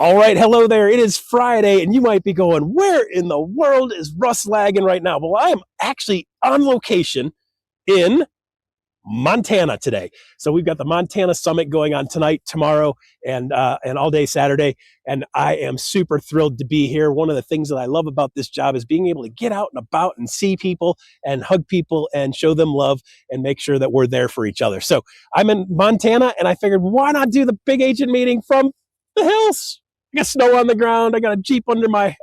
All right, hello there. It is Friday, and you might be going, where in the world is Russ lagging right now? Well, I am actually on location in Montana today. So we've got the Montana Summit going on tonight, tomorrow, and all day Saturday. And I am super thrilled to be here. One of the things that I love about this job is being able to get out and about and see people and hug people and show them love and make sure that we're there for each other. So I'm in Montana, and I figured, why not do the big agent meeting from the hills? I got snow on the ground. I got a Jeep under my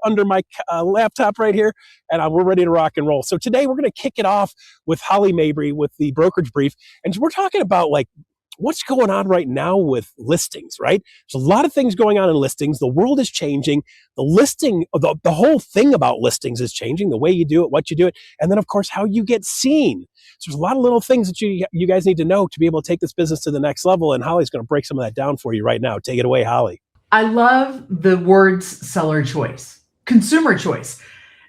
laptop right here, and we're ready to rock and roll. So today we're going to kick it off with Holly Mabery with the Brokerage Brief, and we're talking about like what's going on right now with listings. Right, there's a lot of things going on in listings. The world is changing. The whole thing about listings is changing. The way you do it, what you do it, and then of course how you get seen. So there's a lot of little things that you guys need to know to be able to take this business to the next level. And Holly's going to break some of that down for you right now. Take it away, Holly. I love the words seller choice, consumer choice.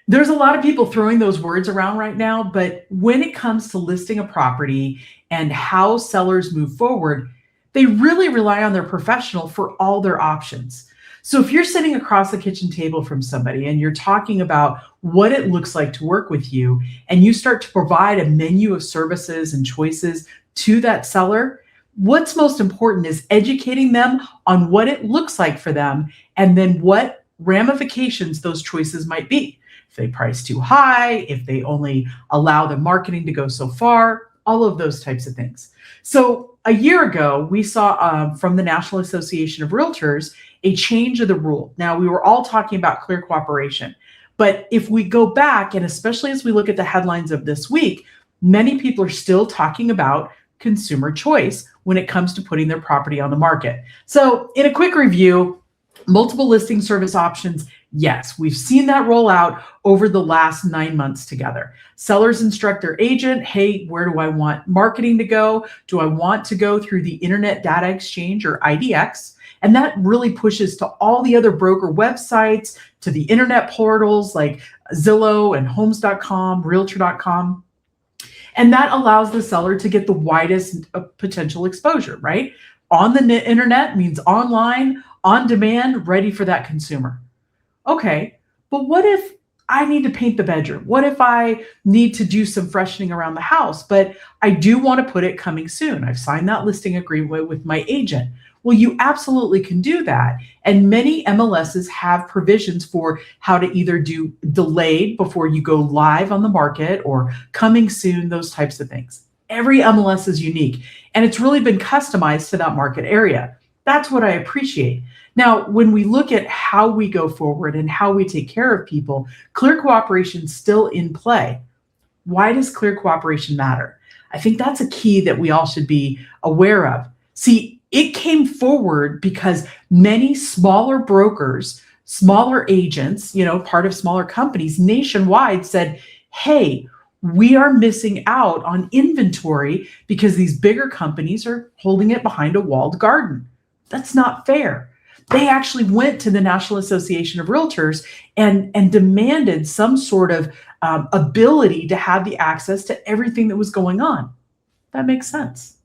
There's a lot of people throwing those words around right now, but when it comes to listing a property and how sellers move forward, they really rely on their professional for all their options. So if you're sitting across the kitchen table from somebody and you're talking about what it looks like to work with you, and you start to provide a menu of services and choices to that seller, what's most important is educating them on what it looks like for them and then what ramifications those choices might be. If they price too high, if they only allow the marketing to go so far, all of those types of things. So a year ago, we saw from the National Association of Realtors a change of the rule. Now, we were all talking about clear cooperation, but if we go back, and especially as we look at the headlines of this week, many people are still talking about consumer choice when it comes to putting their property on the market. So in a quick review, multiple listing service options. Yes, we've seen that roll out over the last 9 months together. Sellers instruct their agent, hey, where do I want marketing to go? Do I want to go through the Internet Data Exchange or IDX? And that really pushes to all the other broker websites, to the internet portals like Zillow and Homes.com, Realtor.com. And that allows the seller to get the widest potential exposure, right? On the internet means online, on demand, ready for that consumer. Okay, but what if I need to paint the bedroom? What if I need to do some freshening around the house, but I do want to put it coming soon? I've signed that listing agreement with my agent. Well, you absolutely can do that. And many MLSs have provisions for how to either do delayed before you go live on the market or coming soon, those types of things. Every MLS is unique, and it's really been customized to that market area. That's what I appreciate. Now, when we look at how we go forward and how we take care of people, clear cooperation is still in play. Why does clear cooperation matter? I think that's a key that we all should be aware of. See, it came forward because many smaller brokers, smaller agents, part of smaller companies nationwide said, hey, we are missing out on inventory because these bigger companies are holding it behind a walled garden. That's not fair. They actually went to the National Association of Realtors and demanded some sort of ability to have the access to everything that was going on. That makes sense.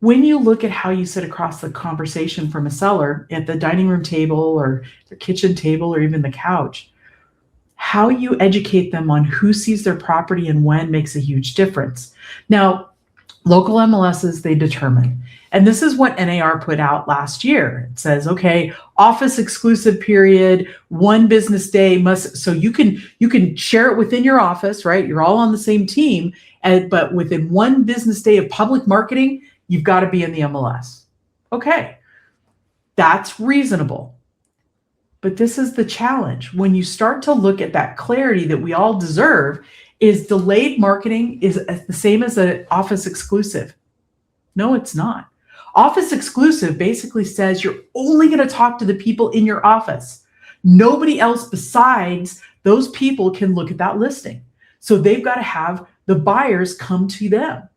When you look at how you sit across the conversation from a seller at the dining room table or the kitchen table or even the couch, how you educate them on who sees their property and when makes a huge difference. Now, local MLSs, they determine. And this is what NAR put out last year. It says, okay, office exclusive period, 1 business day must, so you can share it within your office, right? You're all on the same team, but within 1 business day of public marketing, you've got to be in the MLS. Okay, that's reasonable. But this is the challenge. When you start to look at that clarity that we all deserve, is delayed marketing is the same as an office exclusive? No, it's not. Office exclusive basically says you're only going to talk to the people in your office. Nobody else besides those people can look at that listing. So they've got to have the buyers come to them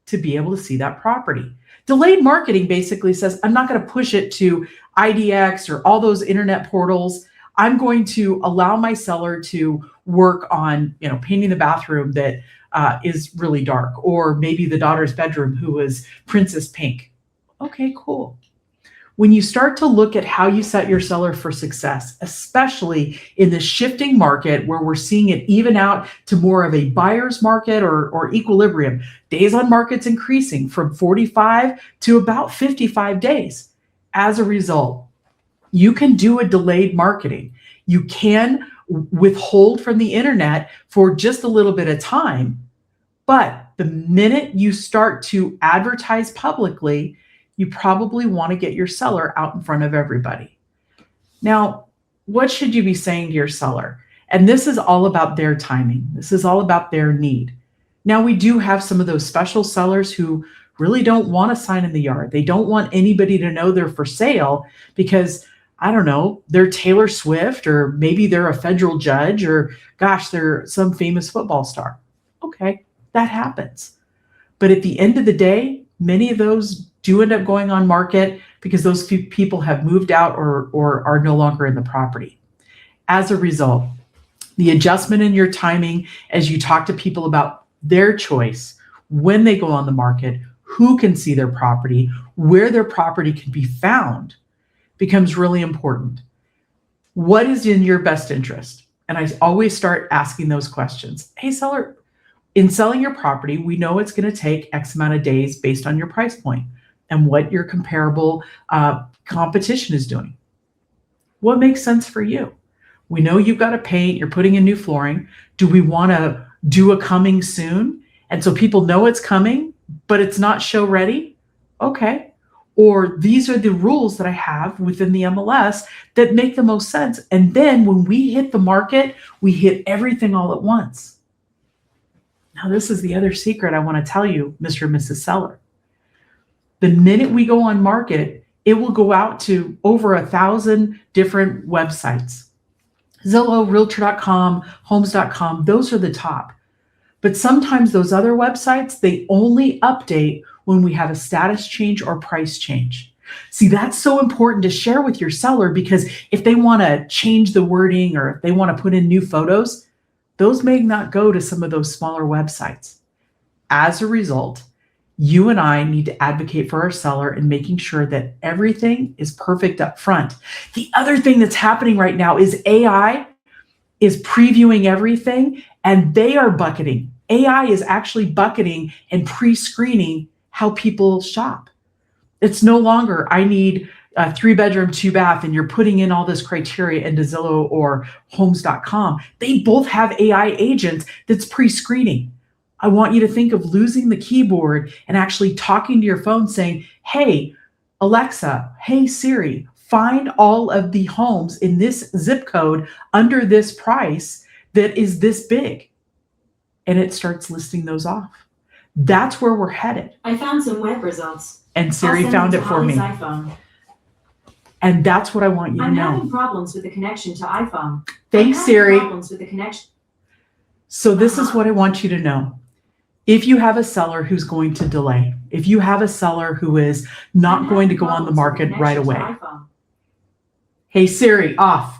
to be able to see that property. Delayed marketing basically says, I'm not going to push it to IDX or all those internet portals. I'm going to allow my seller to work on, painting the bathroom that is really dark, or maybe the daughter's bedroom who is princess pink. Okay, cool. When you start to look at how you set your seller for success, especially in the shifting market where we're seeing it even out to more of a buyer's market or equilibrium, days on market's increasing from 45 to about 55 days. As a result, you can do a delayed marketing. You can withhold from the internet for just a little bit of time. But the minute you start to advertise publicly, you probably want to get your seller out in front of everybody. Now, what should you be saying to your seller? And this is all about their timing. This is all about their need. Now, we do have some of those special sellers who really don't want a sign in the yard. They don't want anybody to know they're for sale because, I don't know, they're Taylor Swift, or maybe they're a federal judge, or gosh, they're some famous football star. Okay, that happens. But at the end of the day, many of those do end up going on market because those people have moved out or are no longer in the property. As a result, the adjustment in your timing as you talk to people about their choice, when they go on the market, who can see their property, where their property can be found, becomes really important. What is in your best interest? And I always start asking those questions. Hey, seller, in selling your property, we know it's going to take X amount of days based on your price point and what your comparable competition is doing. What makes sense for you? We know you've got to paint, you're putting in new flooring. Do we want to do a coming soon? And so people know it's coming, but it's not show ready? Okay. Or these are the rules that I have within the MLS that make the most sense. And then when we hit the market, we hit everything all at once. Now, this is the other secret I want to tell you, Mr. and Mrs. Seller. The minute we go on market, it will go out to over 1,000 different websites. Zillow, Realtor.com, Homes.com, those are the top. But sometimes those other websites, they only update when we have a status change or price change. See, that's so important to share with your seller, because if they want to change the wording or if they want to put in new photos, those may not go to some of those smaller websites. As a result, you and I need to advocate for our seller in making sure that everything is perfect up front. The other thing that's happening right now is AI is previewing everything, and they are bucketing. AI is actually bucketing and pre-screening how people shop. It's no longer, I need a 3-bedroom, 2-bath, and you're putting in all this criteria into Zillow or Homes.com. They both have AI agents that's pre-screening. I want you to think of losing the keyboard and actually talking to your phone saying, hey, Alexa, hey, Siri, find all of the homes in this zip code under this price that is this big. And it starts listing those off. That's where we're headed. I found some web results. And Siri found it for me. iPhone. And that's what I want you to I'm know. having problems with the connection to iPhone. Thanks, I'm having Siri. Problems with the connection. So this is what I want you to know. If you have a seller who's going to delay, if you have a seller who is not going to go on the market right away. Hey, Siri, off.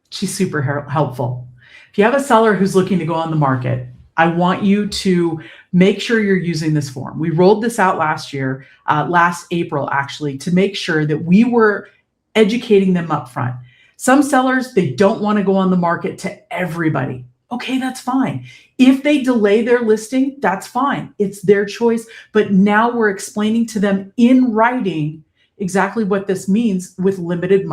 She's super helpful. If you have a seller who's looking to go on the market, I want you to make sure you're using this form. We rolled this out last year, last April, actually, to make sure that we were educating them up front. Some sellers, they don't want to go on the market to everybody. Okay, that's fine. If they delay their listing, that's fine. It's their choice. But now we're explaining to them in writing exactly what this means with limited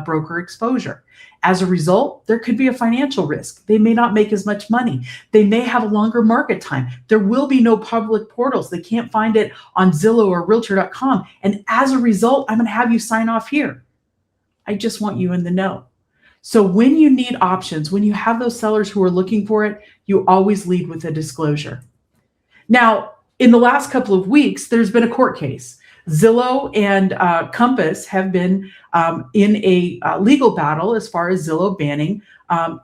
broker exposure. As a result, there could be a financial risk. They may not make as much money. They may have a longer market time. There will be no public portals. They can't find it on Zillow or Realtor.com. And as a result, I'm going to have you sign off here. I just want you in the know. So when you need options, when you have those sellers who are looking for it, you always lead with a disclosure. Now, in the last couple of weeks, there's been a court case. Zillow and Compass have been in a legal battle as far as Zillow banning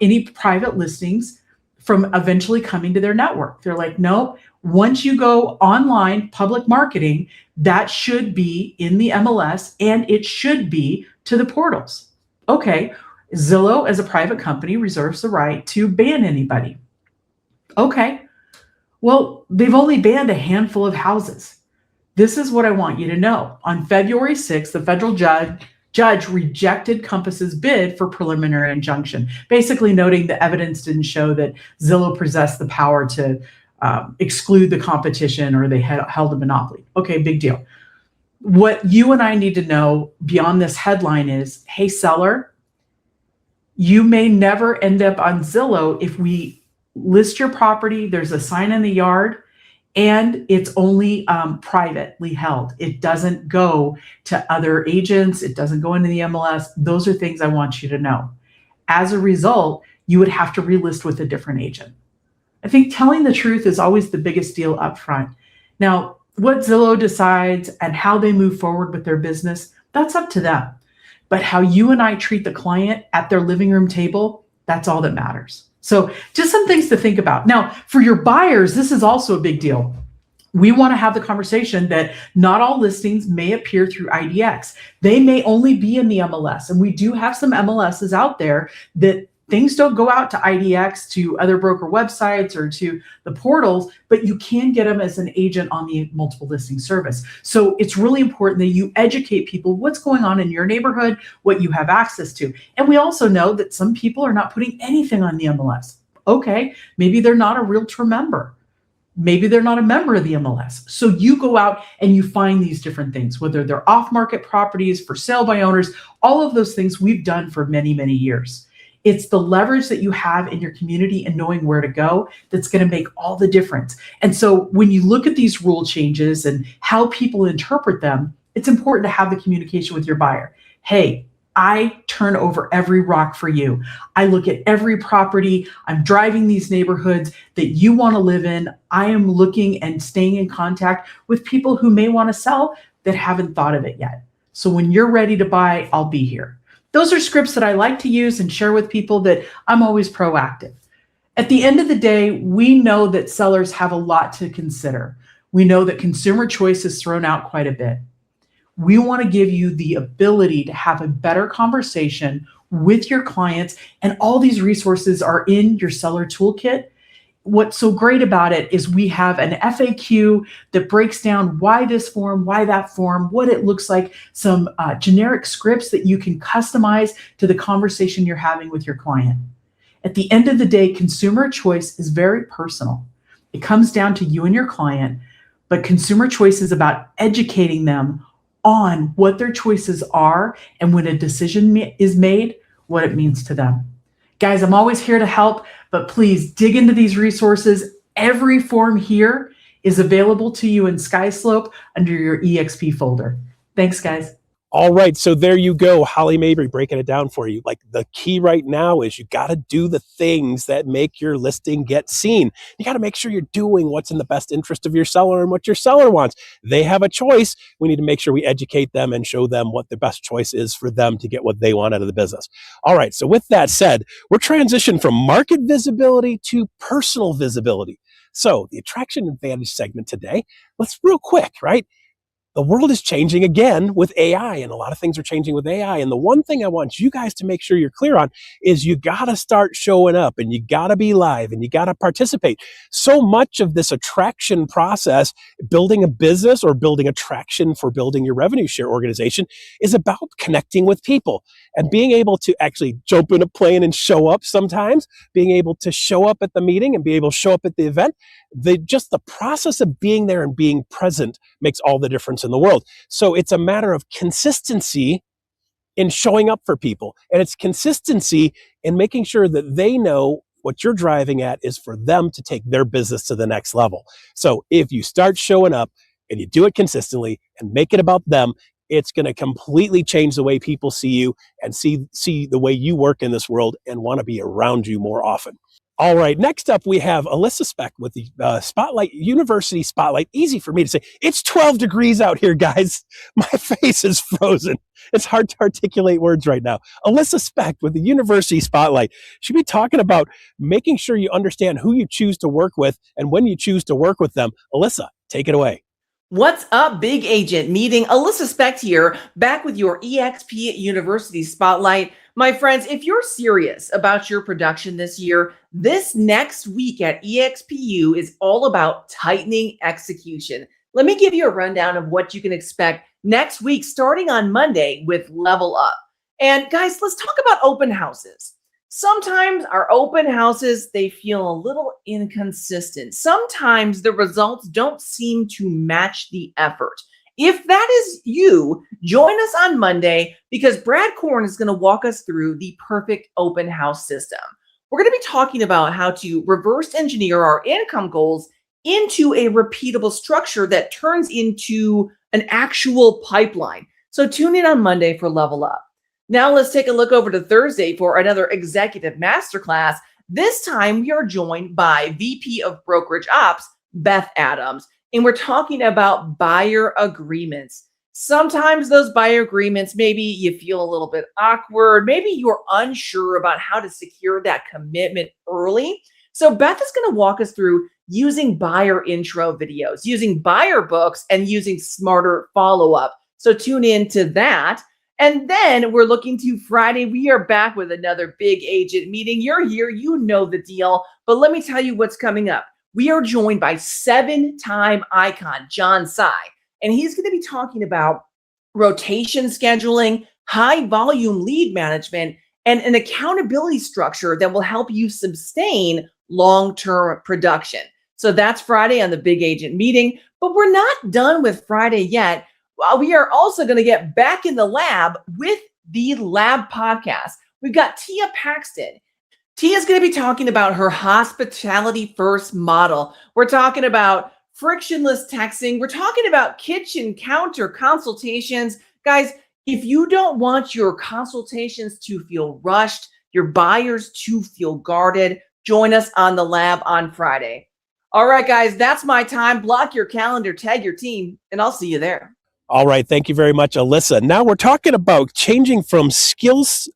any private listings from eventually coming to their network. They're like, no, once you go online, public marketing, that should be in the MLS and it should be to the portals. Okay, Zillow as a private company reserves the right to ban anybody. Okay, well, they've only banned a handful of houses. This is what I want you to know. On February 6th, the federal judge rejected Compass's bid for preliminary injunction, basically noting the evidence didn't show that Zillow possessed the power to exclude the competition or they held a monopoly. Okay, big deal. What you and I need to know beyond this headline is, hey, seller, you may never end up on Zillow if we list your property, there's a sign in the yard, and it's only privately held. It doesn't go to other agents. It doesn't go into the MLS. Those are things I want you to know. As a result, you would have to relist with a different agent. I think telling the truth is always the biggest deal up front. Now, what Zillow decides and how they move forward with their business, that's up to them. But how you and I treat the client at their living room table, that's all that matters. So just some things to think about. Now, for your buyers, this is also a big deal. We want to have the conversation that not all listings may appear through IDX. They may only be in the MLS. And we do have some MLSs out there that things don't go out to IDX, to other broker websites, or to the portals, but you can get them as an agent on the multiple listing service. So it's really important that you educate people what's going on in your neighborhood, what you have access to. And we also know that some people are not putting anything on the MLS. Okay, maybe they're not a realtor member. Maybe they're not a member of the MLS. So you go out and you find these different things, whether they're off-market properties, for sale by owners, all of those things we've done for many, many years. It's the leverage that you have in your community and knowing where to go that's going to make all the difference. And so when you look at these rule changes and how people interpret them, it's important to have the communication with your buyer. Hey, I turn over every rock for you. I look at every property. I'm driving these neighborhoods that you want to live in. I am looking and staying in contact with people who may want to sell that haven't thought of it yet. So when you're ready to buy, I'll be here. Those are scripts that I like to use and share with people that I'm always proactive. At the end of the day, we know that sellers have a lot to consider. We know that consumer choice is thrown out quite a bit. We want to give you the ability to have a better conversation with your clients, and all these resources are in your seller toolkit. What's so great about it is we have an FAQ that breaks down why this form, why that form, what it looks like, some generic scripts that you can customize to the conversation you're having with your client. At the end of the day, consumer choice is very personal. It comes down to you and your client, but consumer choice is about educating them on what their choices are, and when a decision is made, what it means to them. Guys, I'm always here to help, but please dig into these resources. Every form here is available to you in SkySlope under your EXP folder. Thanks, guys. All right, so there you go. Holly Mabery breaking it down for you. Like, the key right now is you got to do the things that make your listing get seen. You got to make sure you're doing what's in the best interest of your seller and what your seller wants. They have a choice. We need to make sure we educate them and show them what the best choice is for them to get what they want out of the business. All right, so with that said, we're transitioning from market visibility to personal visibility. So the attraction advantage segment today, let's real quick, right? The world is changing again with AI, and a lot of things are changing with AI. And the one thing I want you guys to make sure you're clear on is you got to start showing up, and you got to be live, and you got to participate. So much of this attraction process, building a business or building attraction for building your revenue share organization, is about connecting with people and being able to actually jump in a plane and show up sometimes, being able to show up at the meeting and be able to show up at the event. Just the process of being there and being present makes all the difference in the world. So it's a matter of consistency in showing up for people. And it's consistency in making sure that they know what you're driving at is for them to take their business to the next level. So if you start showing up and you do it consistently and make it about them, it's going to completely change the way people see you and see the way you work in this world and want to be around you more often. All right, next up we have Alyssa Speck with the University Spotlight. Easy for me to say. It's 12 degrees out here, guys. My face is frozen. It's hard to articulate words right now. Alyssa Speck with the University Spotlight. She'll be talking about making sure you understand who you choose to work with and when you choose to work with them. Alyssa, take it away. What's up, big agent? Meeting Alyssa Speck here, back with your EXP University Spotlight. My friends, if you're serious about your production this year, this next week at EXPU is all about tightening execution. Let me give you a rundown of what you can expect next week, starting on Monday with Level Up. And guys, let's talk about open houses. Sometimes our open houses, they feel a little inconsistent. Sometimes the results don't seem to match the effort. If that is you, join us on Monday because Brad Korn is going to walk us through the perfect open house system. We're going to be talking about how to reverse engineer our income goals into a repeatable structure that turns into an actual pipeline. So tune in on Monday for Level Up. Now let's take a look over to Thursday for another executive masterclass. This time we are joined by VP of Brokerage Ops, Beth Adams, and we're talking about buyer agreements. Sometimes those buyer agreements, maybe you feel a little bit awkward. Maybe you're unsure about how to secure that commitment early. So Beth is going to walk us through using buyer intro videos, using buyer books, and using smarter follow-up. So tune in to that. And then we're looking to Friday. We are back with another big agent meeting. You're here, you know the deal. But let me tell you what's coming up. We are joined by 7-time icon, John Tsai. And he's going to be talking about rotation scheduling, high volume lead management, and an accountability structure that will help you sustain long-term production. So that's Friday on the Big Agent Meeting. But we're not done with Friday yet. We are also going to get back in the lab with the Lab Podcast. We've got Tia Paxton. Tia is going to be talking about her hospitality first model. We're talking about frictionless texting. We're talking about kitchen counter consultations. Guys, if you don't want your consultations to feel rushed, your buyers to feel guarded, join us on the lab on Friday. All right, guys, that's my time. Block your calendar, tag your team, and I'll see you there. All right. Thank you very much, Alyssa. Now we're talking about changing from skills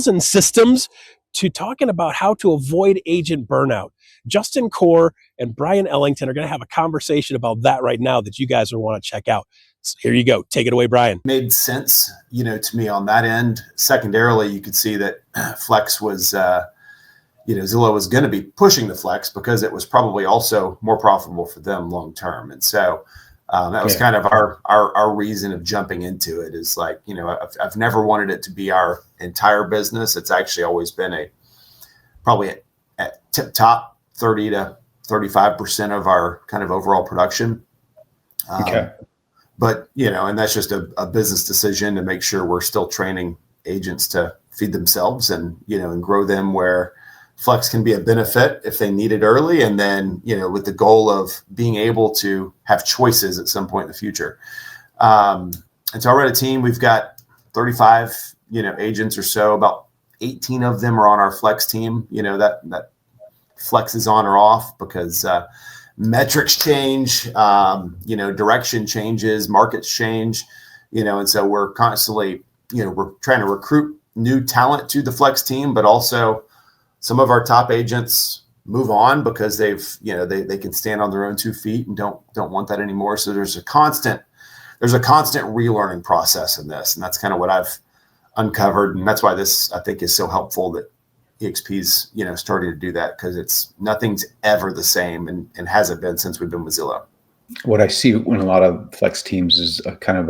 and systems to talking about how to avoid agent burnout. Justin Core and Brian Ellington are going to have a conversation about that right now that you guys will want to check out. So here you go. Take it away, Brian. Made sense, to me on that end. Secondarily, you could see that Flex was, Zillow was going to be pushing the Flex because it was probably also more profitable for them long term. And so that was kind of our reason of jumping into it is like, I've never wanted it to be our entire business. It's actually always been probably at top 30 to 35% of our kind of overall production. But, and that's just a business decision to make sure we're still training agents to feed themselves and grow them where Flex can be a benefit if they need it early. And then, with the goal of being able to have choices at some point in the future. And so I run a team. We've got 35, agents or so. About 18 of them are on our Flex team. That Flex is on or off because metrics change, direction changes, markets change, and so we're constantly, we're trying to recruit new talent to the Flex team, but also some of our top agents move on because they've, they can stand on their own 2 feet and don't want that anymore. So there's a constant relearning process in this. And that's kind of what I've uncovered. And that's why this, I think, is so helpful that EXP's, starting to do that because nothing's ever the same and hasn't been since we've been with Zillow. What I see in a lot of Flex teams is a kind of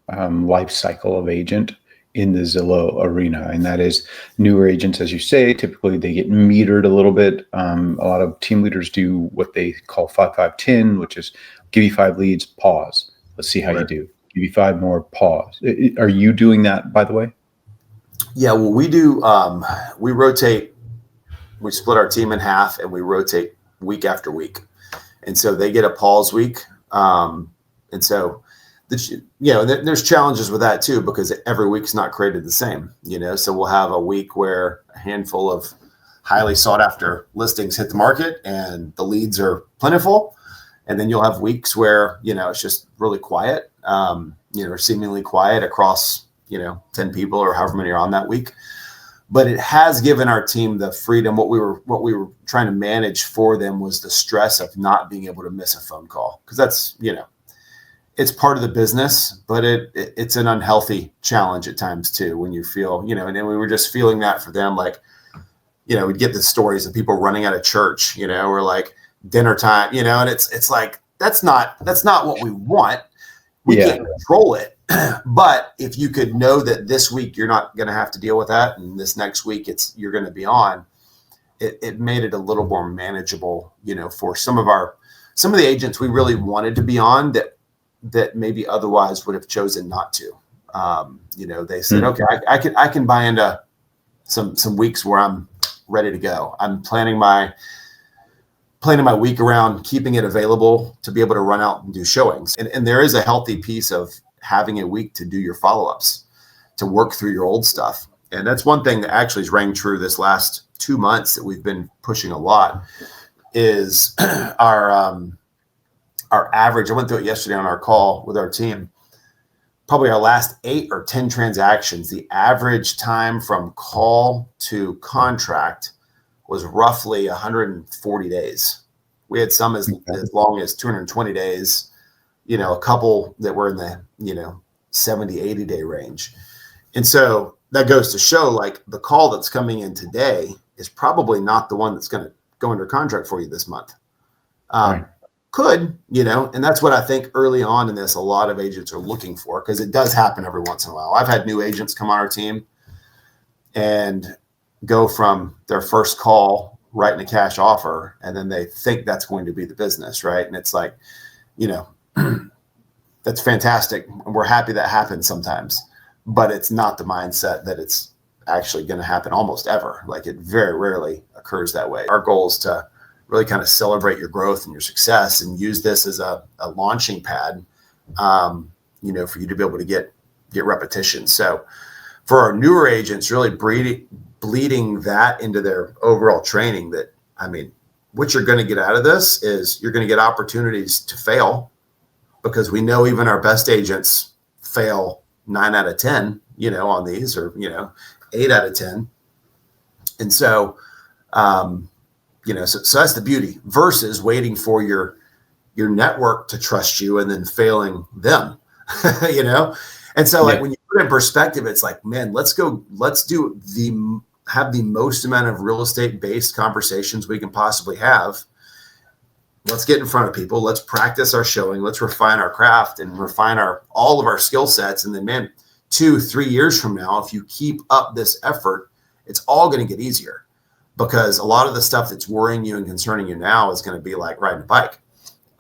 a life cycle of agent in the Zillow arena. And that is newer agents, as you say, typically they get metered a little bit. A lot of team leaders do what they call 5-5-10, which is give you 5 leads, pause. Let's see how you do. Give you 5 more, pause. Are you doing that, by the way? Yeah, well, we do. We rotate. We split our team in half, and we rotate week after week. And so they get a pause week. And so, there's challenges with that too because every week's not created the same. So we'll have a week where a handful of highly sought after listings hit the market and the leads are plentiful. And then you'll have weeks where it's just really quiet. Or seemingly quiet across 10 people or however many are on that week. But it has given our team the freedom. What we were trying to manage for them was the stress of not being able to miss a phone call. Because that's, it's part of the business, but it's an unhealthy challenge at times too, when you feel, and then we were just feeling that for them. Like, we'd get the stories of people running out of church, or like dinner time, and it's like, that's not what we want. We Yeah. can't control it. But if you could know that this week you're not going to have to deal with that, and this next week you're going to be on, it made it a little more manageable, for some of the agents we really wanted to be on that maybe otherwise would have chosen not to. They said, okay, I can buy into some weeks where I'm ready to go. I'm planning my week around keeping it available to be able to run out and do showings. And there is a healthy piece of having a week to do your follow-ups, to work through your old stuff. And that's one thing that actually has rang true this last 2 months that we've been pushing a lot is our average. I went through it yesterday on our call with our team. Probably our last 8 or 10 transactions, the average time from call to contract was roughly 140 days. We had some as long as 220 days, a couple that were in the, 70, 80 day range. And so that goes to show, like, the call that's coming in today is probably not the one that's going to go under contract for you this month. Right. Could, and that's what I think early on in this, a lot of agents are looking for, because it does happen every once in a while. I've had new agents come on our team and go from their first call writing a cash offer, and then they think that's going to be the business, right? And it's like, that's fantastic. We're happy that happens sometimes, but it's not the mindset that it's actually going to happen almost ever. Like, it very rarely occurs that way. Our goal is to really kind of celebrate your growth and your success and use this as a launching pad, for you to be able to get repetition. So for our newer agents, really bleeding that into their overall training, that, what you're going to get out of this is you're going to get opportunities to fail, because we know even our best agents fail 9 out of 10, on these, or, 8 out of 10. And so, so that's the beauty, versus waiting for your network to trust you and then failing them, And so, like, when you put it in perspective, it's like, man, have the most amount of real estate based conversations we can possibly have. Let's get in front of people. Let's practice our showing. Let's refine our craft and refine all of our skill sets. And then, man, 2-3 years from now, if you keep up this effort, it's all going to get easier, because a lot of the stuff that's worrying you and concerning you now is going to be like riding a bike.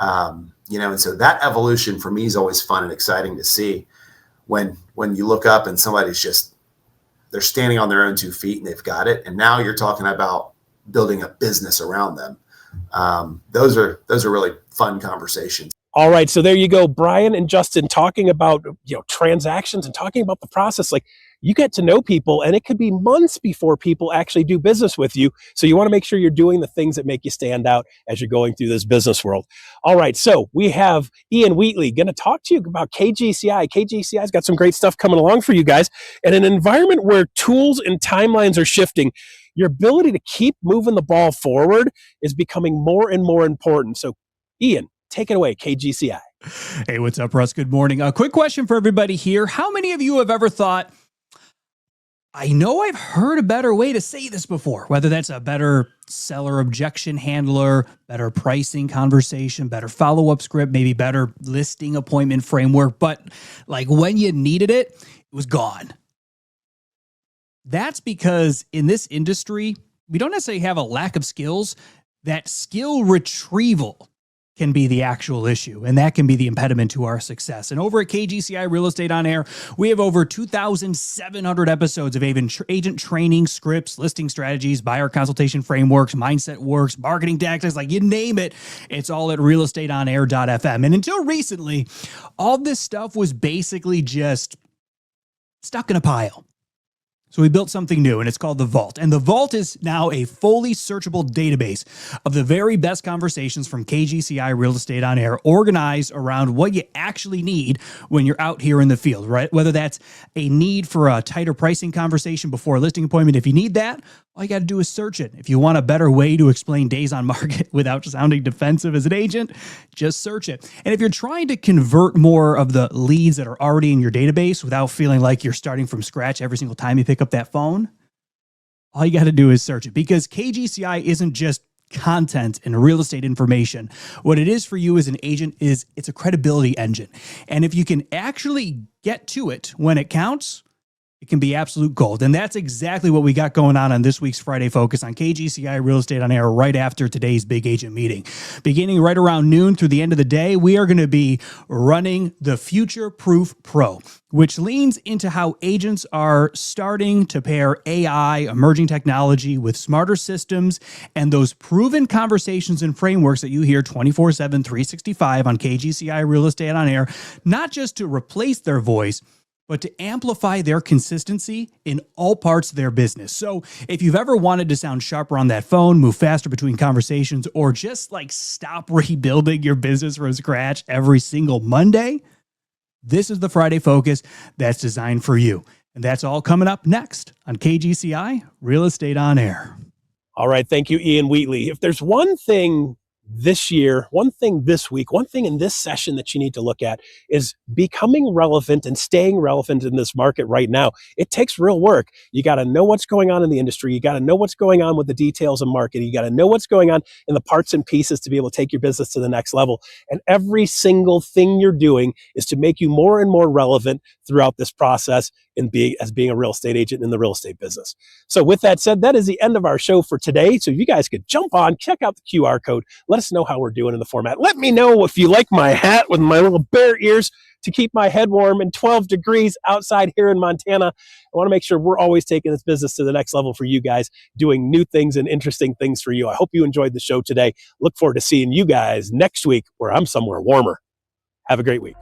And so that evolution for me is always fun and exciting to see when you look up and somebody's they're standing on their own 2 feet and they've got it. And now you're talking about building a business around them. Those are really fun conversations. All right, so there you go, Brian and Justin talking about transactions and talking about the process. Like, you get to know people, and it could be months before people actually do business with you. So you want to make sure you're doing the things that make you stand out as you're going through this business world. All right, so we have Ian Wheatley going to talk to you about KGCI. KGCI's got some great stuff coming along for you guys. In an environment where tools and timelines are shifting, your ability to keep moving the ball forward is becoming more and more important. So, Ian, take it away, KGCI. Hey, what's up, Russ? Good morning. A quick question for everybody here. How many of you have ever thought, I know I've heard a better way to say this before, whether that's a better seller objection handler, better pricing conversation, better follow-up script, maybe better listing appointment framework, but like when you needed it, it was gone. That's because in this industry, we don't necessarily have a lack of skills. That skill retrieval can be the actual issue, and that can be the impediment to our success. And over at KGCI Real Estate On Air, we have over 2,700 episodes of agent training, scripts, listing strategies, buyer consultation frameworks, mindset works, marketing tactics, like you name it. It's all at realestateonair.fm. And until recently, all this stuff was basically just stuck in a pile. So we built something new, and it's called The Vault. And The Vault is now a fully searchable database of the very best conversations from KGCI Real Estate On Air, organized around what you actually need when you're out here in the field, right? Whether that's a need for a tighter pricing conversation before a listing appointment. If you need that, all you got to do is search it. If you want a better way to explain days on market without sounding defensive as an agent, just search it. And if you're trying to convert more of the leads that are already in your database without feeling like you're starting from scratch every single time you pick up that phone, all you got to do is search it, because KGCI isn't just content and real estate information. What it is for you as an agent is it's a credibility engine. And if you can actually get to it when it counts, it can be absolute gold. And that's exactly what we got going on this week's Friday Focus on KGCI Real Estate on Air right after today's big agent meeting. Beginning right around noon through the end of the day, we are going to be running the Future Proof Pro, which leans into how agents are starting to pair AI, emerging technology with smarter systems and those proven conversations and frameworks that you hear 24/7, 365 on KGCI Real Estate on Air, not just to replace their voice, but to amplify their consistency in all parts of their business. So if you've ever wanted to sound sharper on that phone, move faster between conversations, or just like stop rebuilding your business from scratch every single Monday, this is the Friday Focus that's designed for you. And that's all coming up next on KGCI Real Estate on Air. All right. Thank you, Ian Wheatley. If there's one thing this year, one thing this week, one thing in this session that you need to look at is becoming relevant and staying relevant in this market right now. It takes real work. You got to know what's going on in the industry. You got to know what's going on with the details of marketing. You got to know what's going on in the parts and pieces to be able to take your business to the next level. And every single thing you're doing is to make you more and more relevant throughout this process as being a real estate agent in the real estate business. So with that said, that is the end of our show for today. So you guys could jump on, check out the QR code. Let us know how we're doing in the format. Let me know if you like my hat with my little bear ears to keep my head warm in 12 degrees outside here in Montana. I want to make sure we're always taking this business to the next level for you guys, doing new things and interesting things for you. I hope you enjoyed the show today. Look forward to seeing you guys next week where I'm somewhere warmer. Have a great week.